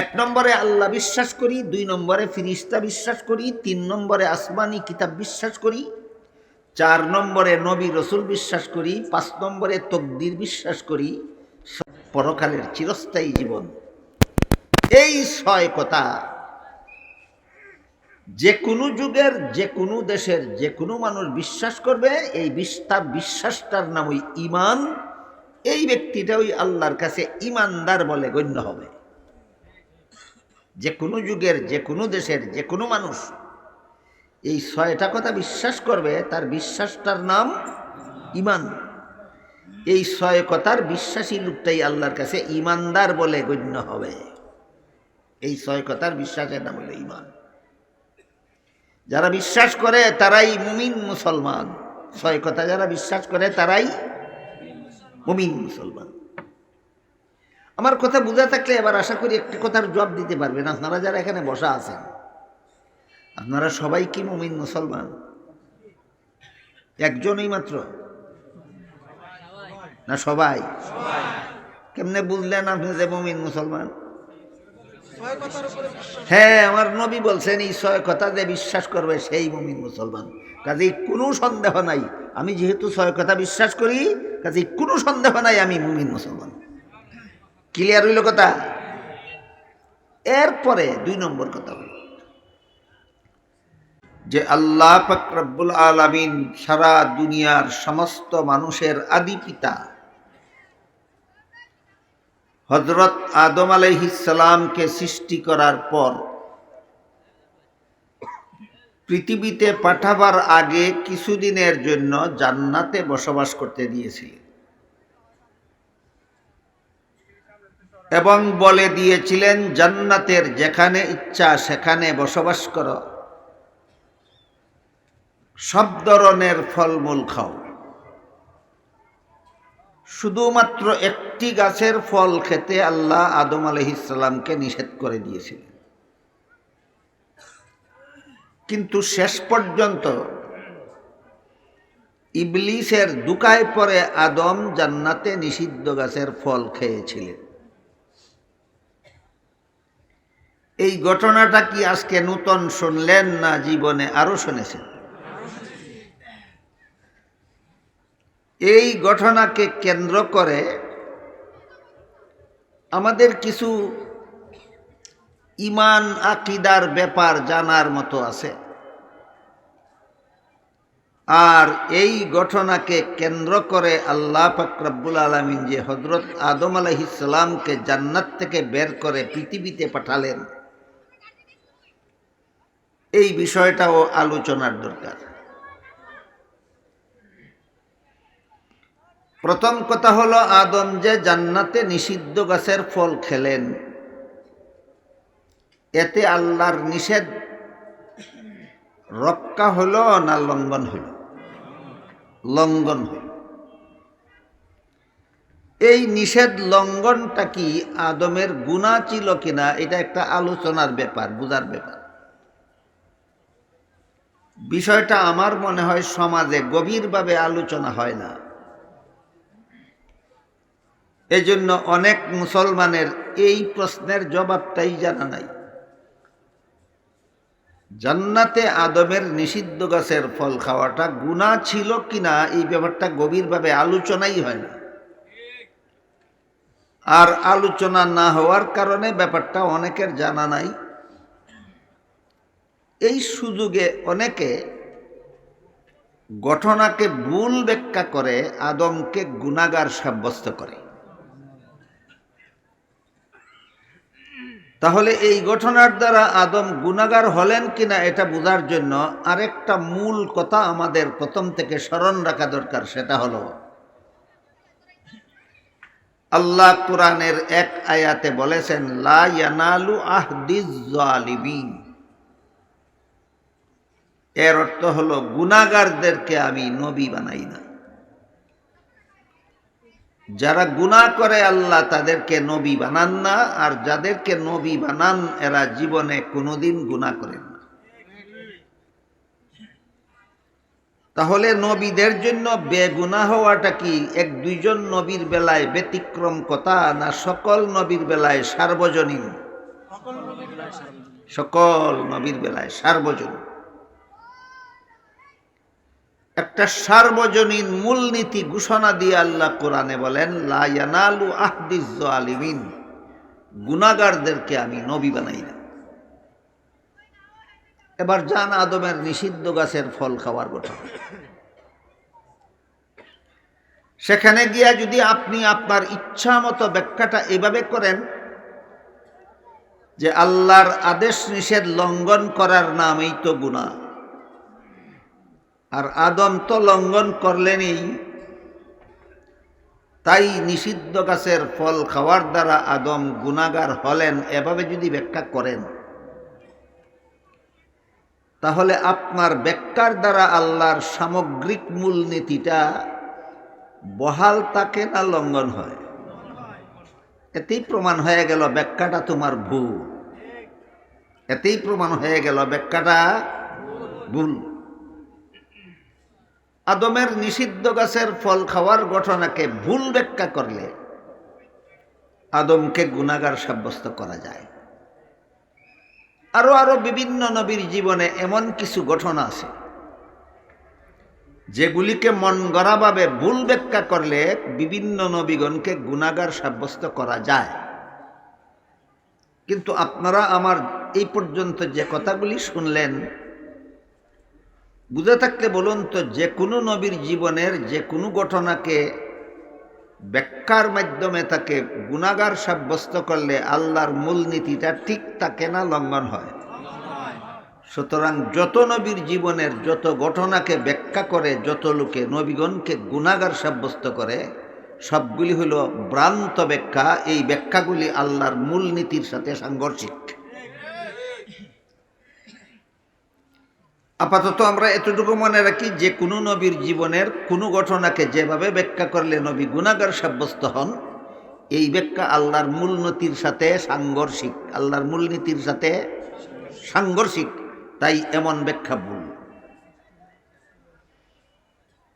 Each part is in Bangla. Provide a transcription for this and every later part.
এক নম্বরে আল্লাহ বিশ্বাস করি, 2 নম্বরে ফিরিস্তা বিশ্বাস করি, 3 নম্বরে আসমানি কিতাব বিশ্বাস করি, 4 নম্বরে নবী রসুল বিশ্বাস করি, 5 নম্বরে তকদির বিশ্বাস করি, পরকালের চিরস্থায়ী জীবন। এই 6 কথা যে কোনো যুগের, যে কোনো দেশের, যে কোনো মানুষ বিশ্বাস করবে, এই তার বিশ্বাসটার নাম ওই ঈমান। এই ব্যক্তিটা ওই আল্লাহর কাছে ঈমানদার বলে গণ্য হবে। যে কোনো যুগের, যে কোনো দেশের, যে কোনো মানুষ এই 6টা কথা বিশ্বাস করবে, তার বিশ্বাসটার নাম ঈমান। এই 6 কথার বিশ্বাসী লোকটাই আল্লাহর কাছে ঈমানদার বলে গণ্য হবে। এই 6 কথার বিশ্বাসের নাম হলো ঈমান। যারা বিশ্বাস করে তারাই মুমিন মুসলমান। 6 কথা যারা বিশ্বাস করে তারাই মুমিন মুসলমান। আমার কথা বুঝা থাকলে এবার আশা করি একটি কথার জবাব দিতে পারবেন। আপনারা যারা এখানে বসা আছেন, আপনারা সবাই কি মুমিন মুসলমান? একজনই মাত্র না সবাই? কেমনে বুঝলেন আপনি যে মুমিন মুসলমান? হ্যাঁ, আমার নবী বলছেন এই 6 কথা যে বিশ্বাস করবে সেই মুমিন মুসলমান। কাজেই কোনো সন্দেহ নাই, আমি যেহেতু 6 কথা বিশ্বাস করি, কাজেই কোনো সন্দেহ নাই আমি মুমিন মুসলমান। ক্লিয়ার হইল কথা? এরপরে 2 নম্বর কথা হল যে আল্লাহ পাক রব্বুল আলামিন সারা দুনিয়ার সমস্ত মানুষের আদি পিতা হযরত আদম আলাইহিস সালামকে সৃষ্টি করার পর পৃথিবীতে পাঠাবার আগে কিছুদিনের জন্য জান্নাতে বসবাস করতে দিয়েছিলেন এবং বলে দিয়েছিলেন, জান্নাতের যেখানে ইচ্ছা সেখানে বসবাস করো, সব ধরনের ফলমূল খাও, শুধুমাত্র একটি গাছের ফল খেতে আল্লাহ আদম আলাইহিস সালামকে নিষেধ করে দিয়েছিলেন। কিন্তু শেষ পর্যন্ত ইবলিসের দুকায় পরে আদম জান্নাতে নিষিদ্ধ গাছের ফল খেয়েছিলেন। এই ঘটনাটা কি আজকে নূতন শুনলেন না জীবনে আরো শুনেছেন? এই ঘটনাকে কেন্দ্র করে আমাদের কিছু ঈমান আকীদার ব্যাপার জানার মতো আছে। আর এই ঘটনাকে কেন্দ্র করে আল্লাহ পাক রব্বুল আলামিন যে হযরত আদম আলাইহিস সালামকে জান্নাত থেকে বের করে পৃথিবীতে পাঠালেন, এই বিষয়টাও আলোচনার দরকার। প্রথম কথা হলো, আদম যে জান্নাতে নিষিদ্ধ গাছের ফল খেলেন, এতে আল্লাহর নিষেধ রক্ষা হলো না লঙ্ঘন হইল? লঙ্ঘন হইল। এই নিষেধ লঙ্ঘনটা কি আদমের গুনাহ ছিল কিনা, এটা একটা আলোচনার ব্যাপার, বুঝার ব্যাপার। বিষয়টা আমার মনে হয় সমাজে গভীরভাবে আলোচনা হয় না। এজন্য অনেক মুসলমানের এই প্রশ্নের জবাবটাই জানা নাই। জান্নাতে আদমের নিষিদ্ধ গাছের ফল খাওয়াটা গুনাহ ছিল কিনা, এই ব্যাপারটা গভীরভাবে আলোচনাই হয় না। আর আলোচনা না হওয়ার কারণে ব্যাপারটা অনেকের জানা নাই। এই সুযোগে অনেকে ঘটনাকে ভুল ব্যাখ্যা করে আদমকে গুনাহগার সাব্যস্ত করে। তাহলে এই ঘটনার দ্বারা আদম গুনাহগার হলেন কিনা এটা বোঝার জন্য আরেকটা মূল কথা আমাদের প্রথম থেকে স্মরণ রাখা দরকার। সেটা হলো, আল্লাহ কোরআনের এক আয়াতে বলেছেন, লা ইয়ানালু আহদিজ জালিমিন। এর অর্থ হলো, গুনাহগারদেরকে আমি নবী বানাই না। যারা গুনাহ করে আল্লাহ তাদেরকে নবী বানান না, আর যাদেরকে নবী বানান এরা জীবনে কোনোদিন গুনাহ করেন না। তাহলে নবীদের জন্য বেগুনাহ হওয়াটা কি 1-2 জন নবীর বেলায় ব্যতিক্রম কথা, না সকল নবীর বেলায় সার্বজনীন? সকল নবীর বেলায় সার্বজনীন। একটা সার্বজনীন মূলনীতি ঘোষণা দিয়ে আল্লাহ কোরআনে বলেন, লা ইয়ানালু আহদিজ জালিমিন, গুনাহগারদেরকে আমি নবী বানাই না। এবার যান আদমের নিষিদ্ধ গাছের ফল খাওয়ার কথা। সেখানে গিয়া যদি আপনি আপনার ইচ্ছা মতো ব্যাখ্যাটা এভাবে করেন যে আল্লাহর আদেশ নিষেধ লঙ্ঘন করার নামই তো গুনাহ, আর আদম তো লঙ্ঘন করলেনই, তাই নিষিদ্ধ গাছের ফল খাওয়ার দ্বারা আদম গুনাহগার হলেন, এভাবে যদি ব্যাখ্যা করেন, তাহলে আপনার ব্যাখ্যার দ্বারা আল্লাহর সামগ্রিক মূলনীতিটা বহাল থাকে না লঙ্ঘন হয়? এতেই প্রমাণ হয়ে গেল ব্যাখ্যাটা তোমার ভুল। এতেই প্রমাণ হয়ে গেল ব্যাখ্যাটা ভুল। আদমের নিষিদ্ধ গাছের ফল খাওয়ার ঘটনাকে ভুল ব্যাখ্যা করলে আদমকে গুনাহগার সাব্যস্ত করা যায়। আরো বিভিন্ন নবীর জীবনে এমন কিছু ঘটনা আছে যেগুলিকে মন গড়াভাবে ভুল ব্যাখ্যা করলে বিভিন্ন নবীগণকে গুনাহগার সাব্যস্ত করা যায়। কিন্তু আপনারা আমার এই পর্যন্ত যে কথাগুলি শুনলেন, বুঝে থাকলে বলুন তো, যে কোনো নবীর জীবনের যে কোনো ঘটনাকে ব্যাখ্যার মাধ্যমে তাকে গুনাহগার সাব্যস্ত করলে আল্লাহর মূলনীতিটা ঠিক থাকে না লঙ্ঘন হয়? সুতরাং যত নবীর জীবনের যত ঘটনাকে ব্যাখ্যা করে যত লোকে নবীগণকে গুনাহগার সাব্যস্ত করে, সবগুলি হলো ভ্রান্ত ব্যাখ্যা। এই ব্যাখ্যাগুলি আল্লাহর মূলনীতির সাথে সাংঘর্ষিক। আপাতত আমরা এতটুকু মনে রাখি, যে কোনো নবীর জীবনের কোনো ঘটনাকে যেভাবে ব্যাখ্যা করলে নবী গুনাহগার সাব্যস্ত হন, এই ব্যাখ্যা আল্লাহর মূলনীতির সাথে সাংঘর্ষিক, আল্লাহর মূলনীতির সাথে সাংঘর্ষিক, তাই এমন ব্যাখ্যা ভুল।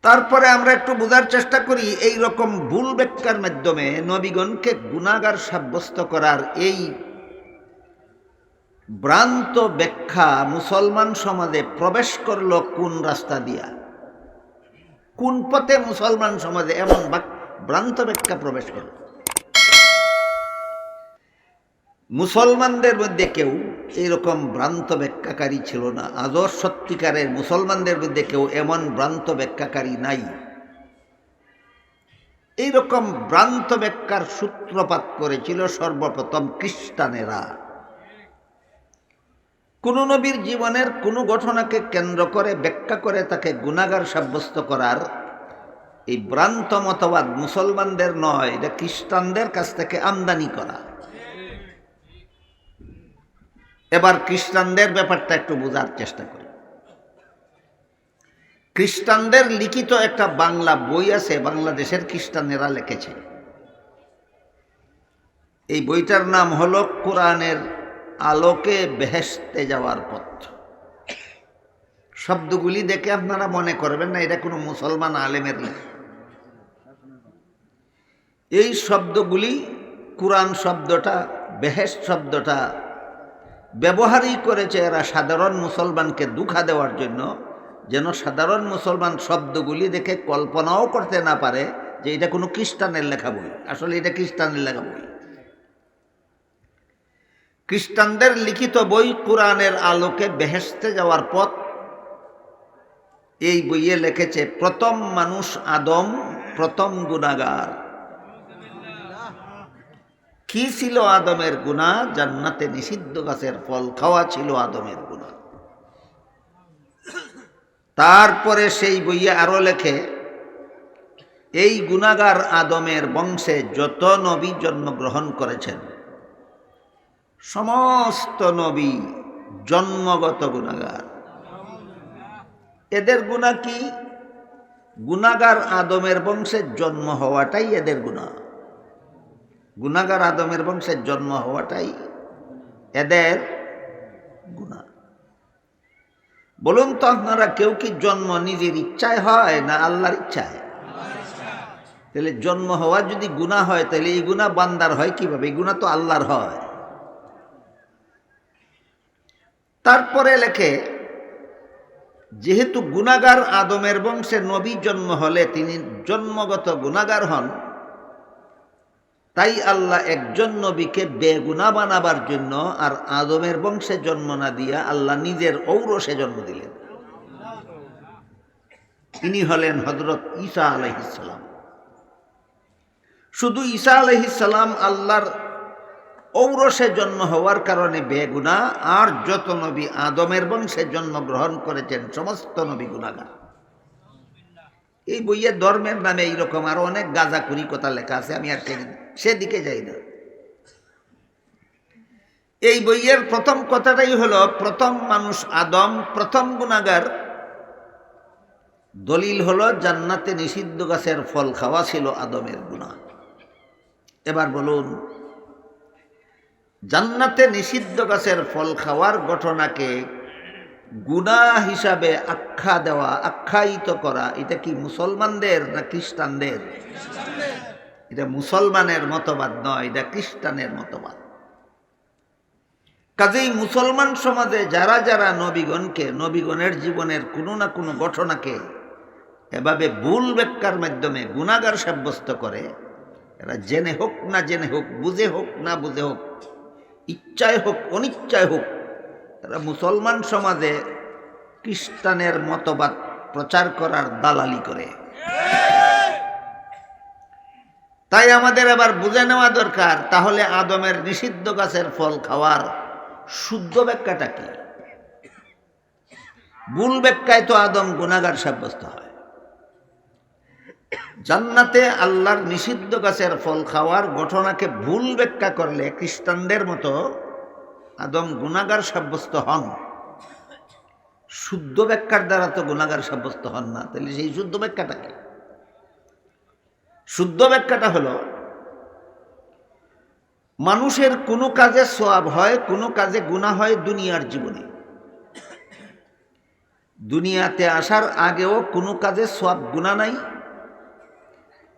তারপরে আমরা একটু বোঝার চেষ্টা করি, এই রকম ভুল ব্যাখ্যার মাধ্যমে নবীগণকে গুনাহগার সাব্যস্ত করার এই ভ্রান্ত ব্যাখ্যা মুসলমান সমাজে প্রবেশ করলো কোন রাস্তা দিয়া? কোন পথে মুসলমান সমাজে এমন ভ্রান্ত ব্যাখ্যা প্রবেশ করল? মুসলমানদের মধ্যে কেউ এইরকম ভ্রান্ত ব্যাখ্যাকারী ছিল না। আজও সত্যিকারের মুসলমানদের মধ্যে কেউ এমন ভ্রান্ত ব্যাখ্যাকারী নাই। এইরকম ভ্রান্ত ব্যাখ্যার সূত্রপাত করেছিল সর্বপ্রথম খ্রিস্টানেরা। কোন নবীর জীবনের কোনো ঘটনাকে কেন্দ্র করে ব্যাখ্যা করে তাকে গুনাহগার সাব্যস্ত করার এই ভ্রান্ত মতবাদ মুসলমানদের নয়, এটা খ্রিস্টানদের কাছ থেকে আমদানি করা। এবার খ্রিস্টানদের ব্যাপারটা একটু বোঝার চেষ্টা করি। খ্রিস্টানদের লিখিত একটা বাংলা বই আছে, বাংলাদেশের খ্রিস্টানেরা লিখেছে। এই বইটার নাম হলো কোরআনের আলোকে বেহেশতে যাওয়ার পথ। শব্দগুলি দেখে আপনারা মনে করবেন না এটা কোনো মুসলমান আলেমের লেখা। এই শব্দগুলি, কোরআন শব্দটা, বেহেশত শব্দটা ব্যবহারই করেছে এরা সাধারণ মুসলমানকে ধোঁকা দেওয়ার জন্য, যেন সাধারণ মুসলমান শব্দগুলি দেখে কল্পনাও করতে না পারে যে এটা কোনো খ্রিস্টানের লেখা বই। আসলে এটা খ্রিস্টানের লেখা বই। খ্রিস্টানদের লিখিত বই কোরআনের আলোকে বেহেশতে যাওয়ার পথ, এই বইয়ে লিখেছে প্রথম মানুষ আদম, প্রথম গুনাহগার। কি ছিল আদমের গুনাহ? জান্নাতে নিষিদ্ধ গাছের ফল খাওয়া ছিল আদমের গুনাহ। তারপরে সেই বইয়ে আরো লেখে, এই গুনাহগার আদমের বংশে যত নবী জন্মগ্রহণ করেছেন, সমস্ত নবী জন্মগত গুনাহগার। এদের গুনাহ কি? গুনাহগার আদমের বংশে জন্ম হওয়াটাই এদের গুনাহ। গুনাহগার আদমের বংশে জন্ম হওয়াটাই এদের গুনাহ। বলুন তো আপনারা, কেউ কি জন্ম নিজের ইচ্ছায় হয় না আল্লাহর ইচ্ছায়? তাহলে জন্ম হওয়া যদি গুনাহ হয়, তাহলে এই গুনাহ বান্দার হয় কিভাবে? এই গুনাহ তো আল্লাহর হয়। তারপরে লেখে, যেহেতু গুনাহগার আদমের বংশে নবী জন্ম হলে তিনি জন্মগত গুনাহগার হন, তাই আল্লাহ একজন নবীকে বেগুনাহ বানাবার জন্য আর আদমের বংশে জন্ম না দিয়া আল্লাহ নিজের ঔরসে জন্ম দিলেন। ইনি হলেন হযরত ঈসা আলাইহিস সালাম। শুধু ঈসা আলাইহিস সালাম আল্লাহর ঔরসে জন্ম হওয়ার কারণে বেগুনাহ, আর যত নবী আদমের বংশে জন্মগ্রহণ করেছেন সমস্ত নবী গুনাহগার। এই বইয়ে ধর্মের নামে এইরকম আরো অনেক গাঁজাখুরি কথা লেখা আছে, আমি আর সেদিকে যাই না। এই বইয়ের প্রথম কথাটাই হলো প্রথম মানুষ আদম, প্রথম গুনাহগার। দলিল হলো জান্নাতে নিষিদ্ধ গাছের ফল খাওয়া ছিল আদমের গুনাহ। এবার বলুন, জান্নাতে নিষিদ্ধ গাছের ফল খাওয়ার ঘটনাকে গুনাহ হিসাবে আখ্যা দেওয়া, আখ্যায়িত করা, এটা কি মুসলমানদের না খ্রিস্টানদের? এটা মুসলমানের মতবাদ নয়, এটা খ্রিস্টানের মতবাদ। কাজেই মুসলমান সমাজে যারা যারা নবীগণকে, নবীগণের জীবনের কোনো না কোনো ঘটনাকে এভাবে ভুল ব্যাখ্যার মাধ্যমে গুনাহগার সাব্যস্ত করে, এরা জেনে হোক না জেনে হোক, বুঝে হোক না বুঝে হোক, ইচ্ছায় হোক অনিচ্ছায় হোক, এরা মুসলমান সমাজে খ্রিস্টানের মতবাদ প্রচার করার দালালি করে। তাই আমাদের এবার বুঝে নেওয়া দরকার, তাহলে আদমের নিষিদ্ধ গাছের ফল খাওয়ার শুদ্ধ ব্যাখ্যাটা কি? ভুল ব্যাখ্যায় তো আদম গুনাহগার সাব্যস্ত হয়। জান্নাতে আল্লাহর নিষিদ্ধ গাছের ফল খাওয়ার ঘটনাকে ভুল ব্যাখ্যা করলে খ্রিস্টানদের মতো আদম গুনাহগার সাব্যস্ত হন। শুদ্ধ ব্যাখ্যার দ্বারা তো গুনাহগার সাব্যস্ত হন না। তাহলে সেই শুদ্ধ ব্যাখ্যাটা কি? শুদ্ধ ব্যাখ্যাটা হলো, মানুষের কোনো কাজে সওয়াব হয়, কোনো কাজে গুনাহ হয় দুনিয়ার জীবনে। দুনিয়াতে আসার আগেও কোনো কাজে সওয়াব গুনাহ নাই,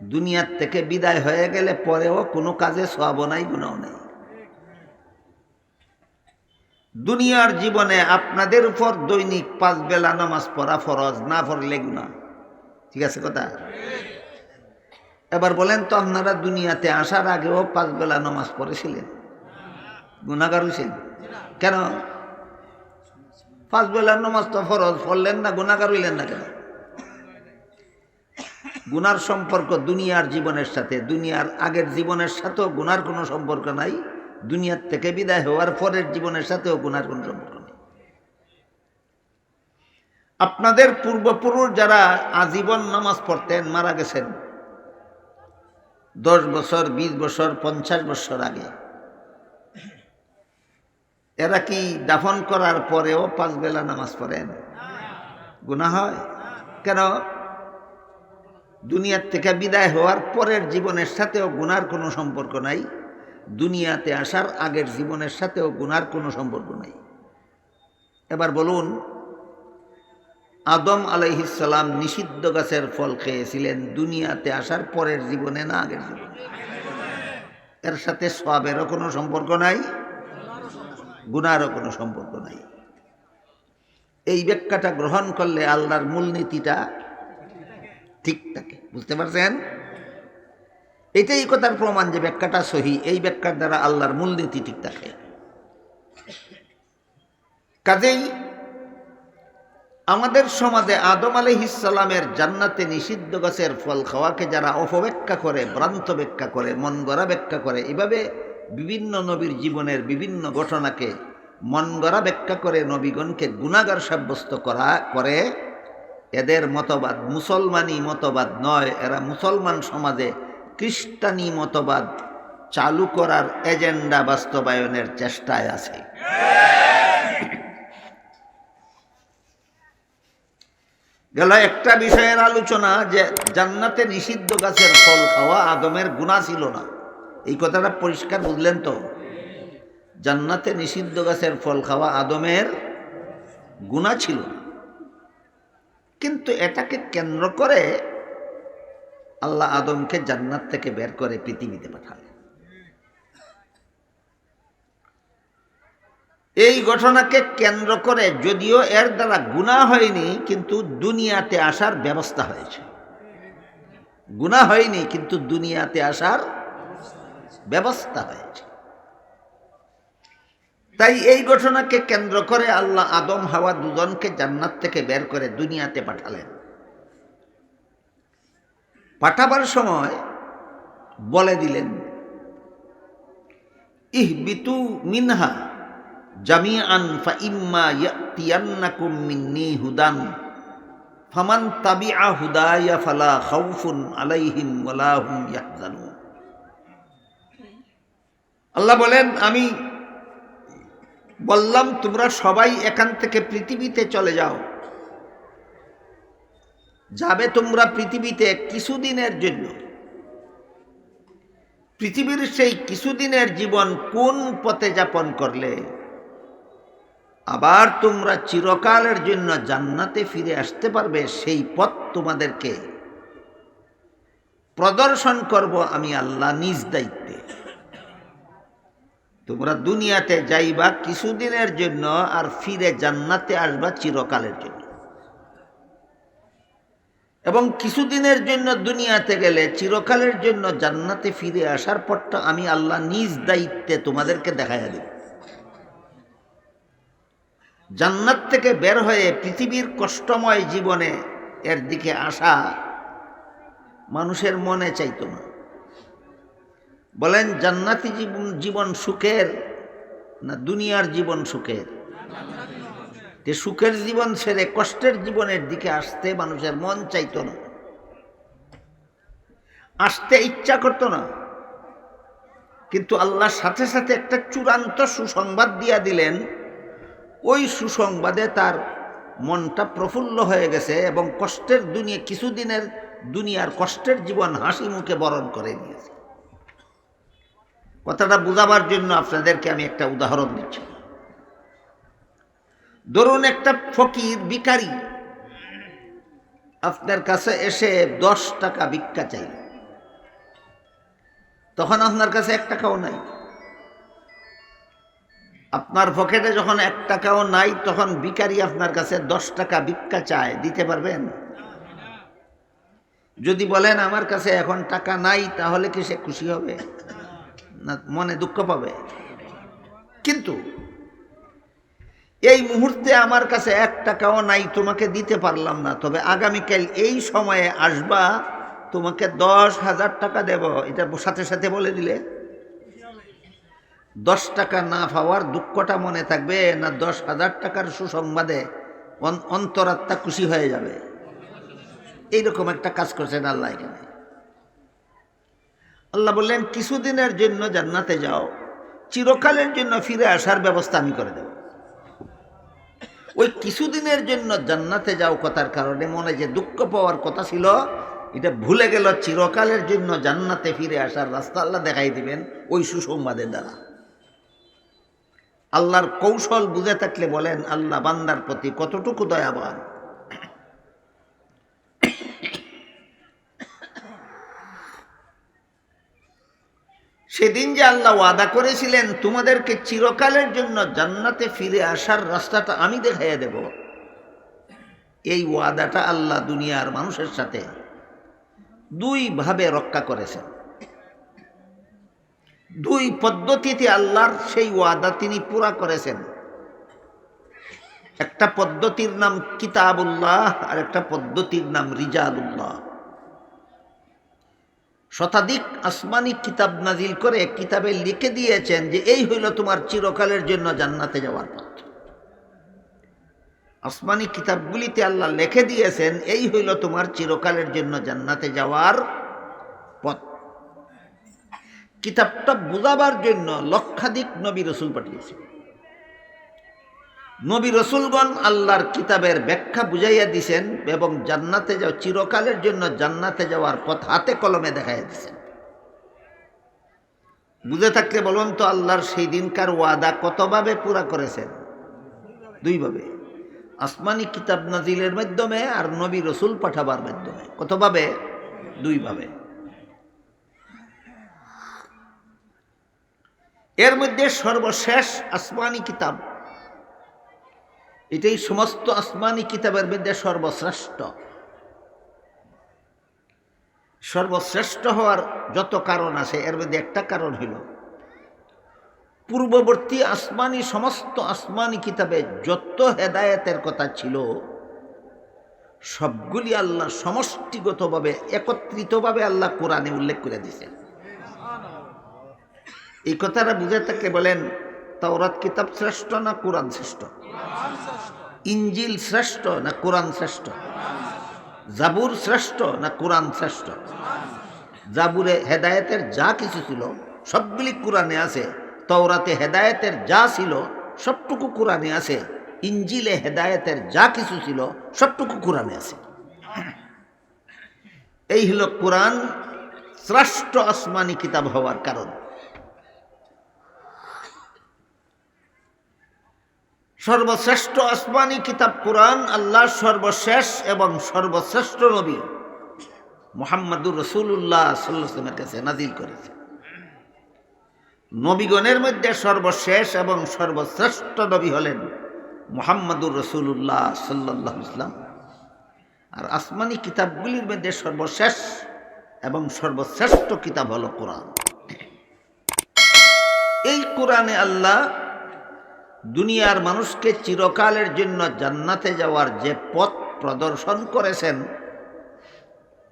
দুনিয়ার থেকে বিদায় হয়ে গেলে পরেও কোনো কাজে সওয়াবও নাই, গুনাহও নাই। দুনিয়ার জীবনে আপনাদের উপর দৈনিক 5 বেলা নামাজ পড়া ফরজ, না পড়লে গুনাহ। ঠিক আছে কথা? এবার বলেন তো, আপনারা দুনিয়াতে আসার আগেও 5 বেলা নামাজ পড়েছিলেন? গুনাহগার হইছেন কেন? 5 বেলার নামাজ তো ফরজ, পড়লেন না, গুনাহগার হইলেন না কেন? গুনার সম্পর্ক দুনিয়ার জীবনের সাথে, দুনিয়ার আগের জীবনের সাথেও গুনার কোনো সম্পর্ক নাই, দুনিয়ার থেকে বিদায় হওয়ার পরের জীবনের সাথেও গুনার কোনো সম্পর্ক নেই। আপনাদের পূর্বপুরুষ যারা আজীবন নামাজ পড়তেন, মারা গেছেন 10 বছর, 20 বছর, 50 বছর আগে, এরা কি দাফন করার পরেও 5 বেলা নামাজ পড়েন? গুনাহ হয় কেন? দুনিয়ার থেকে বিদায় হওয়ার পরের জীবনের সাথেও গুনার কোনো সম্পর্ক নাই, দুনিয়াতে আসার আগের জীবনের সাথেও গুনার কোনো সম্পর্ক নাই। এবার বলুন, আদম আলাইহিস সালাম নিষিদ্ধ গাছের ফল খেয়েছিলেন দুনিয়াতে আসার পরের জীবনে না আগের জীবনে? এর সাথে সওয়াবেরও কোনো সম্পর্ক নাই, গুনারও কোনো সম্পর্ক নাই। এই ব্যাখ্যাটা গ্রহণ করলে আল্লাহর মূলনীতিটা ঠিক থাকে। বুঝতে পারছেন? এটাই কথার প্রমাণ যে ব্যাখ্যাটা সহি। এই ব্যাখ্যার দ্বারা আল্লাহর মূলনীতি ঠিক থাকে। কাজেই আমাদের সমাজে আদম আলাইহিস সালামের জান্নাতে নিষিদ্ধ গাছের ফল খাওয়াকে যারা অপব্যাখ্যা করে, ভ্রান্ত ব্যাখ্যা করে, মন গড়া ব্যাখ্যা করে, এভাবে বিভিন্ন নবীর জীবনের বিভিন্ন ঘটনাকে মন গড়া ব্যাখ্যা করে নবীগণকে গুনাহগার সাব্যস্ত করে, এদের মতবাদ মুসলমানি মতবাদ নয়। এরা মুসলমান সমাজে খ্রিস্টানি মতবাদ চালু করার এজেন্ডা বাস্তবায়নের চেষ্টায় আছে। গেল একটা বিষয়ের আলোচনা, যে জান্নাতে নিষিদ্ধ গাছের ফল খাওয়া আদমের গুনাহ ছিল না। এই কথাটা পরিষ্কার বুঝলেন তো? জান্নাতে নিষিদ্ধ গাছের ফল খাওয়া আদমের গুনাহ ছিল না, কিন্তু এটাকে কেন্দ্র করে আল্লাহ আদমকে জান্নাত থেকে বের করে পৃথিবীতে পাঠালেন। এই ঘটনাকে কেন্দ্র করে যদিও এর দ্বারা গুনাহ হয়নি, কিন্তু দুনিয়াতে আসার ব্যবস্থা হয়েছে। গুনাহ হয়নি, কিন্তু দুনিয়াতে আসার ব্যবস্থা হয়েছে। তাই এই ঘটনাকে কেন্দ্র করে আল্লাহ আদম হাওয়া দুজনকে জান্নাত থেকে বের করে দুনিয়াতে পাঠালেন। পাঠাবার সময় বলে দিলেন, ইহবিতু মিনহা জামিআন ফাইম্মা ইয়াতিয়ান্নাকুম মিন্নী হুদান ফামান তাবিআ হুদায়া ফালা খাউফুন আলাইহিম ওয়ালা হুম ইয়াহজানুন। আল্লাহ বলেন, আমি বললাম তোমরা সবাই এখান থেকে পৃথিবীতে চলে যাও। যাবে তোমরা পৃথিবীতে কিছুদিনের জন্য। পৃথিবীর সেই কিছুদিনের জীবন কোন পথে যাপন করলে আবার তোমরা চিরকালের জন্য জান্নাতে ফিরে আসতে পারবে, সেই পথ তোমাদেরকে প্রদর্শন করব আমি আল্লাহ নিজ দায়িত্বে। তোমরা দুনিয়াতে যাইবা কিছুদিনের জন্য, আর ফিরে জান্নাতে আসবা চিরকালের জন্য। এবং কিছুদিনের জন্য দুনিয়াতে গেলে চিরকালের জন্য জান্নাতে ফিরে আসার পরটা আমি আল্লাহ নিজ দায়িত্বে তোমাদেরকে দেখাইয়া দেব। জান্নাত থেকে বের হয়ে পৃথিবীর কষ্টময় জীবনে এর দিকে আসা মানুষের মনে চাইতো না। বলেন, জান্নাতি জীবন সুখের না দুনিয়ার জীবন সুখের? যে সুখের জীবন ছেড়ে কষ্টের জীবনের দিকে আসতে মানুষের মন চাইতো না, আসতে ইচ্ছা করতো না। কিন্তু আল্লাহর সাথে সাথে একটা চূড়ান্ত সুসংবাদ দিয়া দিলেন। ওই সুসংবাদে তার মনটা প্রফুল্ল হয়ে গেছে এবং কষ্টের কিছুদিনের দুনিয়ার কষ্টের জীবন হাসি মুখে বরণ করে নিয়েছে। কথাটা বুঝাবার জন্য আপনাদেরকে আমি একটা উদাহরণ দিচ্ছি। ধরুন, একটা ফকির ভিখারি আপনার কাছে এসে 10 টাকা ভিক্ষা চাইল। তখন আপনার কাছে 1 টাকাও নাই। আপনার পকেটে যখন 1 টাকাও নাই, তখন ভিখারি আপনার কাছে 10 টাকা ভিক্ষা চায়, দিতে পারবেন? যদি বলেন আমার কাছে এখন টাকা নাই, তাহলে কি সে খুশি হবে না মনে দুঃখ পাবে? কিন্তু এই মুহূর্তে আমার কাছে 1 টাকাও নাই, তোমাকে দিতে পারলাম না, তবে আগামীকাল এই সময়ে আসবা, তোমাকে 10,000 টাকা দেব, এটা সাথে সাথে বলে দিলে 10 টাকা না পাওয়ার দুঃখটা মনে থাকবে, না 10,000 টাকার সুসংবাদে অন্তরাত্মা খুশি হয়ে যাবে? এইরকম একটা কাজ করছেন আল্লাহ এখানে। আল্লাহ বললেন, কিছুদিনের জন্য জান্নাতে যাও, চিরকালের জন্য ফিরে আসার ব্যবস্থা আমি করে দেব। ওই কিছুদিনের জন্য জান্নাতে যাও কথার কারণে মনে যে দুঃখ পাওয়ার কথা ছিল, এটা ভুলে গেল। চিরকালের জন্য জান্নাতে ফিরে আসার রাস্তা আল্লাহ দেখাই দিবেন ওই সুসংবাদের দ্বারা। আল্লাহর কৌশল বুঝে থাকলে বলেন, আল্লাহ বান্দার প্রতি কতটুকু দয়াবান। সেদিন যে আল্লাহ ওয়াদা করেছিলেন তোমাদেরকে চিরকালের জন্য জান্নাতে ফিরে আসার রাস্তাটা আমি দেখাইয়া দেব, এই ওয়াদাটা আল্লাহ দুনিয়ার মানুষের সাথে 2 ভাবে রক্ষা করেছেন। 2 পদ্ধতিতে আল্লাহর সেই ওয়াদা তিনি পুরা করেছেন। একটা পদ্ধতির নাম কিতাবুল্লাহ, আর একটা পদ্ধতির নাম রিজালুল্লাহ। শতাধিক আসমানি কিতাব নাজিল করে কিতাবে লিখে দিয়েছেন যে এই হইল তোমার চিরকালের জন্য জান্নাতে যাওয়ার পথ। আসমানি কিতাবগুলিতে আল্লাহ লিখে দিয়েছেন এই হইল তোমার চিরকালের জন্য জান্নাতে যাওয়ার পথ। কিতাবটা বুঝাবার জন্য লক্ষাধিক নবী রসুল পাঠিয়েছেন। নবী রসুলগণ আল্লাহর কিতাবের ব্যাখ্যা বুঝাইয়া দিছেন এবং জান্নাতে যাও চিরকালের জন্য জান্নাতে যাওয়ার পথ হাতে কলমে দেখাইয়া দিছেন। বুঝে থাকলে বলুন তো, আল্লাহর সেই দিনকার ওয়াদা কতভাবে পুরা করেছেন? 2 ভাবে। আসমানি কিতাব নাজিলের মাধ্যমে আর নবী রসুল পাঠাবার মাধ্যমে। কতভাবে? 2 ভাবে। এর মধ্যে সর্বশেষ আসমানি কিতাব এটাই সমস্ত আসমানি কিতাবের মধ্যে সর্বশ্রেষ্ঠ। সর্বশ্রেষ্ঠ হওয়ার যত কারণ আছে এর মধ্যে একটা কারণ হইল পূর্ববর্তী সমস্ত আসমানি কিতাবে যত হেদায়েতের কথা ছিল সবগুলি আল্লাহ সমষ্টিগতভাবে একত্রিতভাবে আল্লাহ কোরআনে উল্লেখ করে দিয়েছেন। এই কথাটা বুঝে থাকলে বলেন তাওরাত কিতাব শ্রেষ্ঠ না কোরআন শ্রেষ্ঠ? ইনজিল শ্রেষ্ঠ না কোরআন শ্রেষ্ঠ? জাবুর শ্রেষ্ঠ না কোরআন শ্রেষ্ঠ? জাবুরে হেদায়েতের যা কিছু ছিল সবগুলি কোরআনে আছে। তাওরাতে হেদায়েতের যা ছিল সবটুকু কোরআনে আছে। ইনজিলে হেদায়েতের যা কিছু ছিল সবটুকু কোরআনে আছে। এই হলো কোরআন শ্রেষ্ঠ আসমানি কিতাব হওয়ার কারণ। সর্বশ্রেষ্ঠ আসমানি কিতাব কোরআন আল্লাহ সর্বশেষ এবং সর্বশ্রেষ্ঠ নবী মুহাম্মদুর রাসূলুল্লাহ সাল্লাল্লাহু আলাইহি ওয়াসাল্লামের কাছে নাজিল করেছে। নবীগণের মধ্যে সর্বশেষ এবং সর্বশ্রেষ্ঠ নবী হলেন মুহাম্মদুর রাসূলুল্লাহ সাল্লাল্লাহু আলাইহি ওয়াসাল্লাম। আর আসমানি কিতাবগুলির মধ্যে সর্বশেষ এবং সর্বশ্রেষ্ঠ কিতাব হলো কোরআন। এই কোরআনে আল্লাহ দুনিয়ার মানুষকে চিরকালের জন্য জান্নাতে যাওয়ার যে পথ প্রদর্শন করেছেন,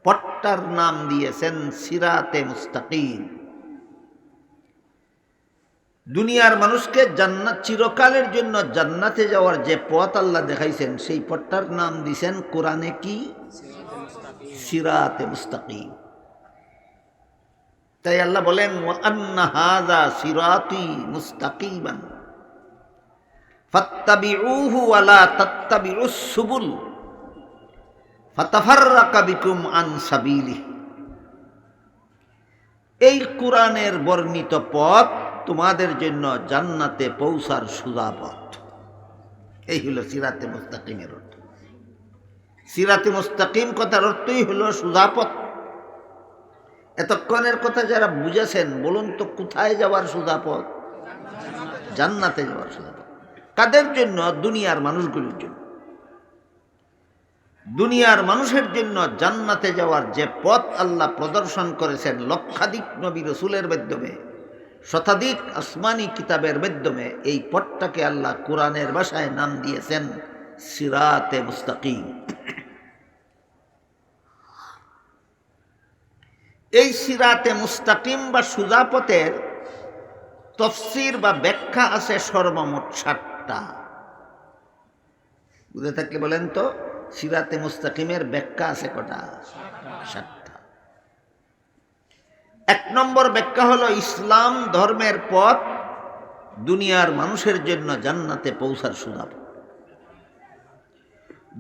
পথটার নাম দিয়েছেন সিরাতে মুস্তাকিম। দুনিয়ার মানুষকে চিরকালের জন্য জান্নাতে যাওয়ার যে পথ আল্লাহ দেখাইছেন সেই পথটার নাম দিয়েছেন কোরআনে কি? সিরাতে মুস্তাকিম। তাই আল্লাহ বলেন ওয়া আন্না হাযা সিরাতি মুস্তাকিমান ফাত্তাবিউহু ওয়া লা তাত্তাবিউস সুবুল ফাতাফাররাকা বিকুম আন সাবিলিহি। এই কোরআনের বর্ণিত পথ তোমাদের জন্য জান্নাতে পৌঁছার সোজা পথ। এই হলো সিরাতে মুস্তাকিমের অর্থ। সিরাতে মুস্তাকিম কথার অর্থই হলো সোজা পথ। এতক্ষণের কথা যারা বুঝেছেন বলুন তো কোথায় যাওয়ার সোজা পথ? জান্নাতে যাওয়ার সোজা পথ। কাদের জন্য? দুনিয়ার মানুষগুলির জন্য। দুনিয়ার মানুষের জন্য জান্নাতে যাওয়ার যে পথ আল্লাহ প্রদর্শন করেছেন লক্ষাধিক নবী রাসূলের মাধ্যমে, শতাধিক আসমানি কিতাবের মাধ্যমে, এই পথটাকে আল্লাহ কোরআনের ভাষায় নাম দিয়েছেন সিরাতে মুস্তাকিম। এই সিরাতে মুস্তাকিম বা সোজা পথের তফসির বা ব্যাখ্যা আছে সর্বমোট 7টা। বুঝে থাকলে বলেন তো সিরাতে মুস্তাকিমের ব্যাখ্যা আছে কটা? 7টা। 1 নম্বর ব্যাখ্যা হলো ইসলাম ধর্মের পথ দুনিয়ার মানুষের জন্য জান্নাতে পৌঁছার সোজা পথ।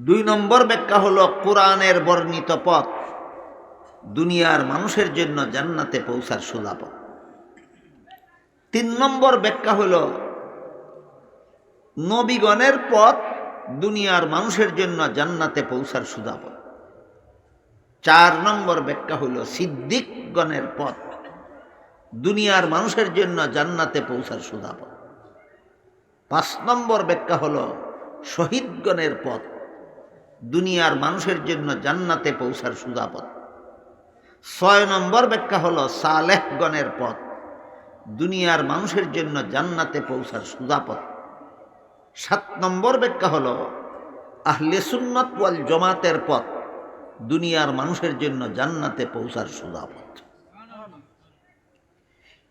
2 নম্বর ব্যাখ্যা হলো কোরআনের বর্ণিত পথ দুনিয়ার মানুষের জন্য জান্নাতে পৌঁছার সোজা পথ। 3 নম্বর ব্যাখ্যা হলো নবীগণের পথ দুনিয়ার মানুষের জন্য জান্নাতে পৌঁছার সোজা পথ। 4 নম্বর ব্যাখ্যা হলো সিদ্দিকগণের পথ দুনিয়ার মানুষের জন্য জান্নাতে পৌঁছার সোজা পথ। 5 নম্বর ব্যাখ্যা হলো শহীদগণের পথ দুনিয়ার মানুষের জন্য জান্নাতে পৌঁছার সোজা পথ। 6 নম্বর ব্যাখ্যা হলো সালেহগণের পথ দুনিয়ার মানুষের জন্য জান্নাতে পৌঁছার সোজা পথ। 7 নম্বর ব্যাখ্যা হলো আহলে সুন্নাত ওয়াল জামাতের পথ দুনিয়ার মানুষের জন্য জান্নাতে পৌঁছার সোজা পথ।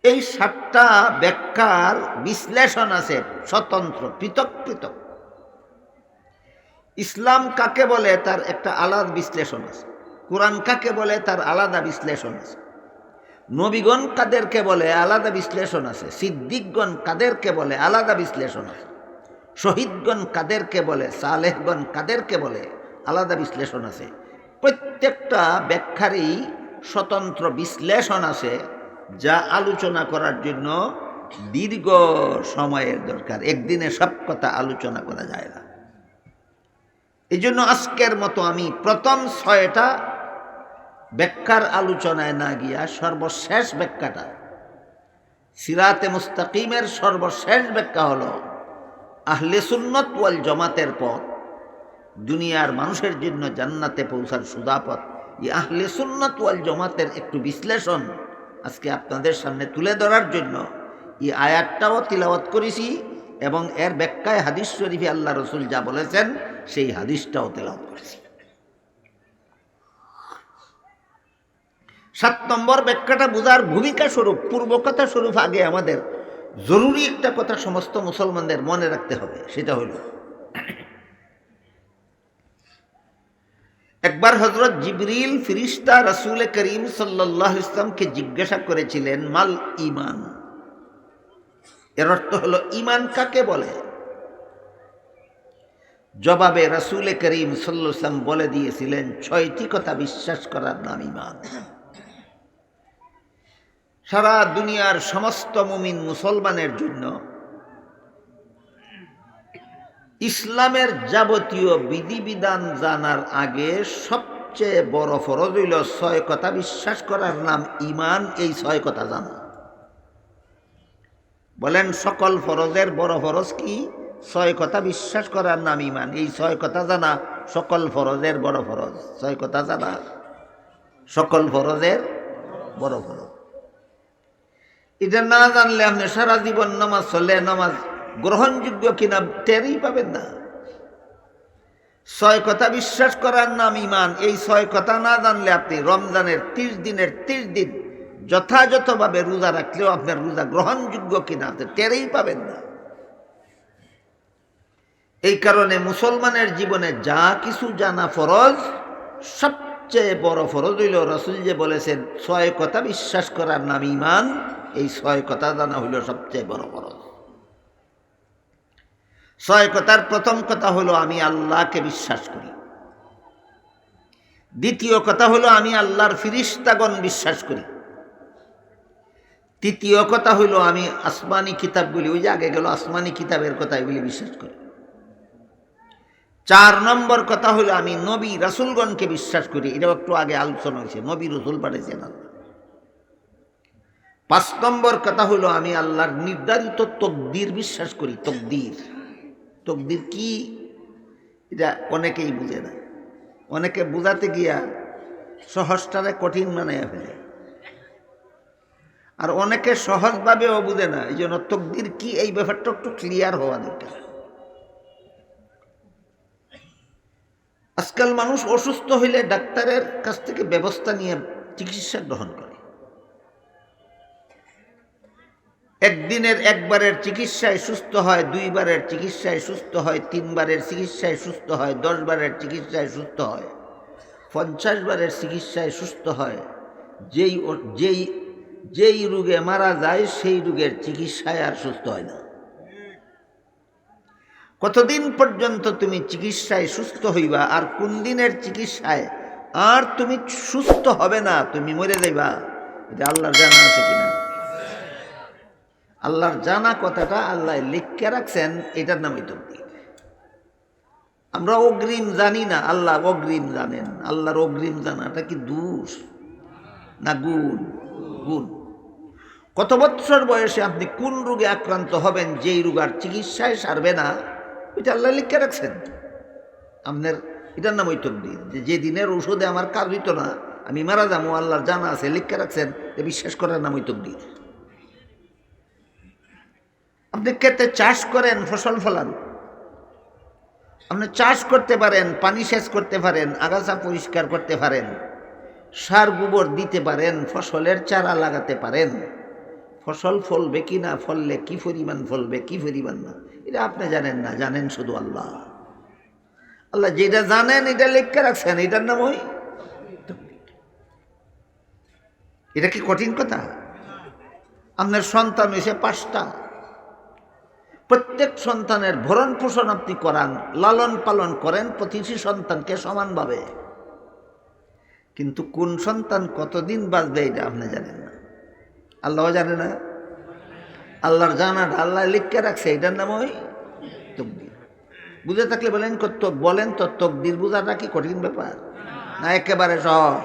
এই 7টা ব্যাখ্যার বিশ্লেষণ আছে স্বতন্ত্র, পৃথক পৃথক। ইসলাম কাকে বলে তার একটা আলাদা বিশ্লেষণ আছে, কোরআন কাকে বলে তার আলাদা বিশ্লেষণ আছে, নবীগণ কাদেরকে বলে আলাদা বিশ্লেষণ আছে, সিদ্দিকগণ কাদেরকে বলে আলাদা বিশ্লেষণ আছে, শহীদগণ কাদেরকে বলে, সালেহগণ কাদেরকে বলে আলাদা বিশ্লেষণ আছে। প্রত্যেকটা ব্যাখ্যারই স্বতন্ত্র বিশ্লেষণ আছে যা আলোচনা করার জন্য দীর্ঘ সময়ের দরকার। একদিনে সব কথা আলোচনা করা যায় না। এই জন্য আজকের মতো আমি প্রথম 6টা ব্যাখ্যার আলোচনায় না গিয়া সর্বশেষ ব্যাখ্যাটা, সিরাতে মুস্তাকিমের সর্বশেষ ব্যাখ্যা হলো আহলে সুন্নাত ওয়াল জামাতের পথ, দুনিয়ার মানুষের জন্য জান্নাতে পৌঁছার সুদা পথ। এই আহলে সুন্নাত ওয়াল জামাতের একটু বিশ্লেষণ আজকে আপনাদের সামনে তুলে ধরার জন্য এই আয়াতটাও তিলাওয়াত করেছি এবং এর ব্যাখ্যায় হাদিস শরীফে আল্লাহ রসুল যা বলেছেন সেই হাদিসটাও তিলাওয়াত করেছি। 7 নম্বর ব্যাখ্যাটা বোঝার ভূমিকা স্বরূপ, পূর্ব কথা স্বরূপ আগে আমাদের জরুরি একটা কথা সমস্ত মুসলমানদের মনে রাখতে হবে। সেটা হইল, একবার হযরত জিবরিল ফিরিস্তা রাসূল করিম সাল্লাল্লাহু আলাইহি ওয়াসাল্লামকে জিজ্ঞাসা করেছিলেন, মাল ঈমান, এর অর্থ হলো ঈমান কাকে বলে? জবাবে রাসূল করিম সাল্লাল্লাহু আলাইহি ওয়াসাল্লাম বলে দিয়েছিলেন, 6টি কথা বিশ্বাস করার নাম ঈমান। সারা দুনিয়ার সমস্ত মুমিন মুসলমানের জন্য ইসলামের যাবতীয় বিধিবিধান জানার আগে সবচেয়ে বড় ফরজ হইল 6 কথা বিশ্বাস করার নাম ঈমান। এই 6 কথা জানা। বলেন, সকল ফরজের বড় ফরজ কি? 6 কথা বিশ্বাস করার নাম ঈমান। এই 6 কথা জানা সকল ফরজের বড় ফরজ। 6 কথা জানা সকল ফরজের বড় ফরজ। এটা না জানলে আপনি সারা জীবন নামাজ চলে, নামাজ গ্রহণযোগ্য কিনা টেরই পাবেন না। 6 কথা বিশ্বাস করার নাম ঈমান। এই 6 কথা না জানলে আপনি রমজানের 30 দিনের 30 দিন যথাযথভাবে রোজা রাখলেও আপনার রোজা গ্রহণযোগ্য কিনা আপনি টেরই পাবেন না। এই কারণে মুসলমানের জীবনে যা কিছু জানা ফরজ, সবচেয়ে বড় ফরজ হইল রাসূল যে বলেছেন 6 কথা বিশ্বাস করার নাম ঈমান। এই 6 কথা জানা হইল সবচেয়ে বড় ফরজ। 6 কথার প্রথম কথা হলো আমি আল্লাহকে বিশ্বাস করি। দ্বিতীয় কথা হলো আমি আল্লাহর ফিরিস্তাগণ বিশ্বাস করি। তৃতীয় কথা হইল আমি আসমানি কিতাবগুলি, ওই যে আগে গেল আসমানি কিতাবের কথা, এগুলি বিশ্বাস করি। 4 নম্বর কথা হলো আমি নবী রাসূলগণকে বিশ্বাস করি। এটাও একটু আগে আলোচনা হয়েছে, নবী রাসূল পাঠিয়েছেন আল্লাহ। 5 নম্বর কথা হলো আমি আল্লাহর নির্ধারিত তকদির বিশ্বাস করি। তকদির, তকদির কি এটা অনেকেই বুঝে না। অনেকে বুঝাতে গিয়া সহজটারে কঠিন বানাইয়া ফেলে, আর অনেকে সহজভাবেও বুঝে না। এই জন্য তকদির কি এই ব্যাপারটা একটু ক্লিয়ার হওয়া দরকার। আজকাল মানুষ অসুস্থ হইলে ডাক্তারের কাছ থেকে ব্যবস্থা নিয়ে চিকিৎসা গ্রহণ করে। একদিনের একবারের চিকিৎসায় সুস্থ হয়, 2 বারের চিকিৎসায় সুস্থ হয়, 3 বারের চিকিৎসায় সুস্থ হয়, 10 বারের চিকিৎসায় সুস্থ হয়, 50 বারের চিকিৎসায় সুস্থ হয়। যেই রোগে মারা যায় সেই রোগের চিকিৎসায় আর সুস্থ হয় না। কতদিন পর্যন্ত তুমি চিকিৎসায় সুস্থ হইবা, আর কোন দিনের চিকিৎসায় আর তুমি সুস্থ হবে না, তুমি মরে যাইবা, এটা আল্লাহর জানা আছে কিনা? আল্লাহর জানা কথাটা আল্লাহ লিখে রাখছেন, এটার নামই তকদির। আমরা অগ্রিম জানি না, আল্লাহ অগ্রিম জানেন। আল্লাহর অগ্রিম জানাটা কি দোষ না গুণ? গুণ। কত বৎসর বয়সে আপনি কোন রোগে আক্রান্ত হবেন, যেই রোগার চিকিৎসায় সারবে না, এটা আল্লাহ লিখে রাখছেন আপনার। এটার নামই তকদির। যে দিনের ঔষধে আমার কাজ হইতো না, আমি মারা যাবো, আল্লাহর জানা আছে, লিখে রাখছেন, বিশ্বাস করার নামই তকদির। আপনি ক্ষেতে চাষ করেন, ফসল ফলান, আপনি চাষ করতে পারেন, পানি সেচ করতে পারেন, আগাছা পরিষ্কার করতে পারেন, সার গোবর দিতে পারেন, ফসলের চারা লাগাতে পারেন। ফসল ফলবে কি না, ফললে কি পরিমাণ ফলবে, কি পরিমাণ না, এটা আপনি জানেন না, জানেন শুধু আল্লাহ। আল্লাহ যেটা জানেন এটা লিখে রাখছেন, এটার নাম ওই। এটা কি কঠিন কথা? আপনার সন্তান হয়েছে 5টা, প্রত্যেক সন্তানের ভরণ পোষণ আপনি করান, লালন পালন করেন প্রতিটি সন্তানকে সমানভাবে, কিন্তু কোন সন্তান কতদিন বাঁচবে এটা আপনি জানেন না, আল্লাহ জানে না। আল্লাহর জানাটা আল্লাহ লিখে রাখছে, এটার নাম ওই তকদির। বুঝে থাকলে বলেন তো তকদির বুঝাটা কি কঠিন ব্যাপার না? একেবারে সহজ।